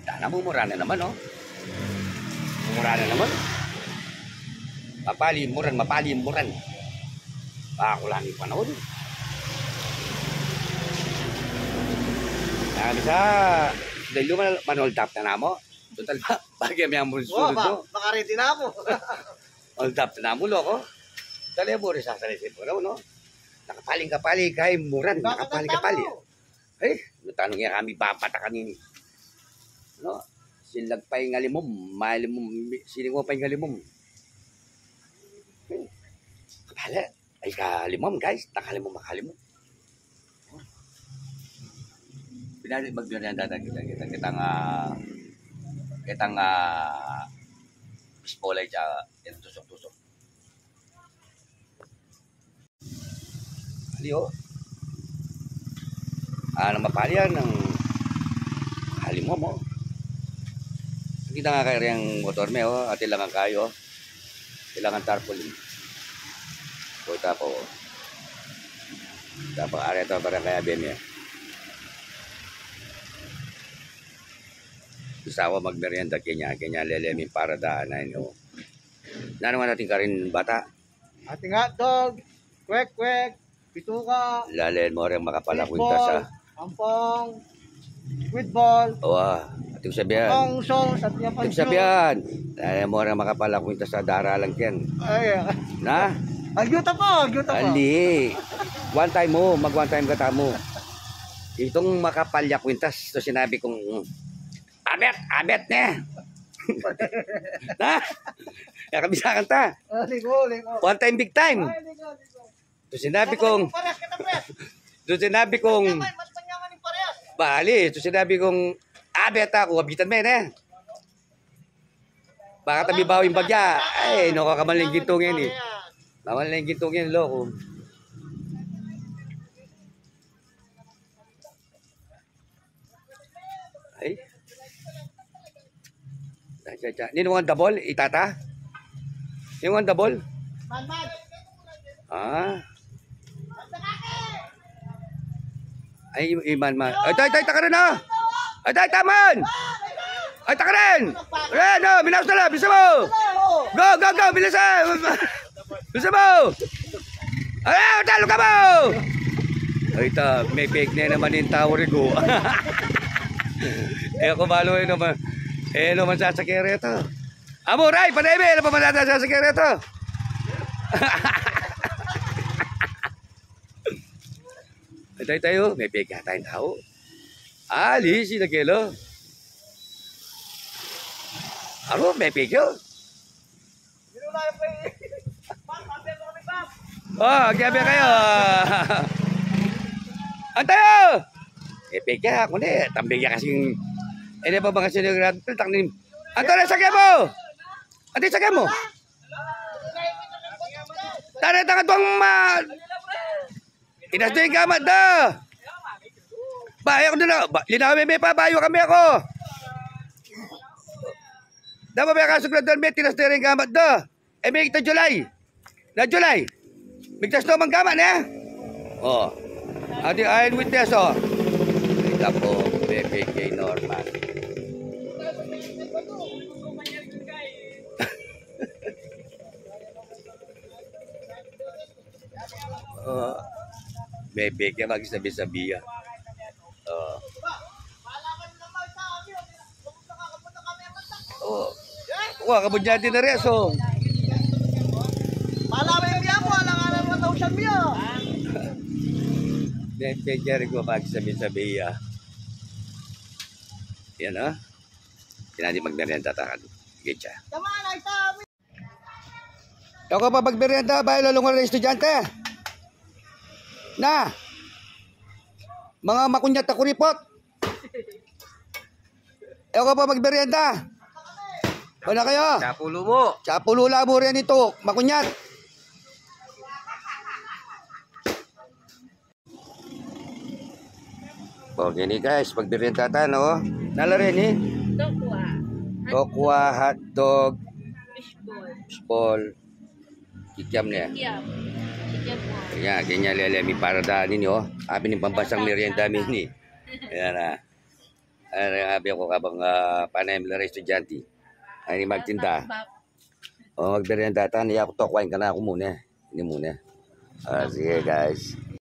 Namumura na naman, oh. Mumura na naman. Mapalimuran. Ako lang yung panahon. Sabi sa, dahil manol tap na namo. Total ba, bagay may amon sunod mo. Makaredy na ako. Hold up na mo, loko. Dali mo rin sasalisin mo raw, no? Nakapaling-kapali, kay muran. Nakapaling-kapali. Eh, natanong niya kami, papata kanini. No? Silag pa yung ngalimom. Siling mo pa yung ngalimom. Kapala. Ay, kalimom, guys. Nakalimom, makalimom. Pinali magbiyan yan dada kitang spolay siya yung tusok-tusok. Aliyo. Mapalian ng halimom, oh. Kita nga kayo yung motor me, oh. At ilangan kayo, oh. Ilangan tarpaulin. Puta po, oh. Tapos ari ito para kaya BM, eh. Gusto ako magmerienda kanya lelemin para daanan, oh. Nanaman natin ka rin bata. Ating hotdog, kwek-kwek, pituka, Lalen mo rin makapalakwinta sa ampong, squid ball, ating sabihan. ampong sauce, at yapan Ating sabihan. Lalen mo rin makapalakwinta sa daralang yan. Ay, Na? Agyuta po. Ali. One time mo, mag-one time ka mo. Itong makapalya kwintas, so sinabi kong, abet na. Na? Nakabisakan ta. Ligo. One time, big time. So sinabi kong, bali, so sinabi kong, abet ako, abitan mo na. Baka tabi bawa yung bagya. Ay, nakakamaling gintong yan, eh. Mamaling gintong yan, loko. Ay. Nino ang double, itata? Yung ang double? Ay, iman. Ay, taka rin, ha? Ay, taman! Ay, taka rin! Ren, no, binaos na lang, bisa mo! Go, bilisan! Bisa mo! Ay, talo ka mo! Ay, may fake na naman yung tower ko. Eh, kumalo naman. Naman sasakyan rito. Amuray, panaybe, ano pa manata sasakyan rito? Tayo, may peka tayong tao. Lisi na kilo. May peka. Gabi kayo. Antayo! Peka ako na, tambing niya kasing hindi pa ba kasi nag-grand piltang nin. Antayo, sakyan mo! Antayo, sakyan mo! Tara, tangan tuwang Inas na yung gamat na! Bahay ako na. Linawin may pabayo kami ako. Dapat may kasuglan doon may tinas na yung gamat na. May ito July. Na July. Bigtas na mang gamat na. Adi ayon witness, Ito po, BPK Norman. Bebek ya magsabi-sabi. Kabudyati na rin, so. Palawin biya mo, alanganan mo tausan biya. Bebek ya rin ko magsabi-sabi. Yan, ha? Hindi magmerienda takan. Gitsa. Tama na, ito. Ikaw ka pa magmerienda, bahay lalungan ng estudyante. Na mga makunyat na kuripot. Ikaw ka pa magmerienda. Wala kayo? Chapulo mo rin ito. Makunyat. Okay ni guys, magmerienda tayo, no? Nala rin eh. Tokwa, hotdog, fishball, kikiam niya. Ganyan lelemi para daanin, oh. Amin yung pambasang merienda amin, eh. Ayan na. Sabi ko kabang panay mo na estudyante. Ay, ni magtinda. O, magbiryanda. Niya ako to. Kuhain ka na ako muna. Hindi muna. Sige, guys.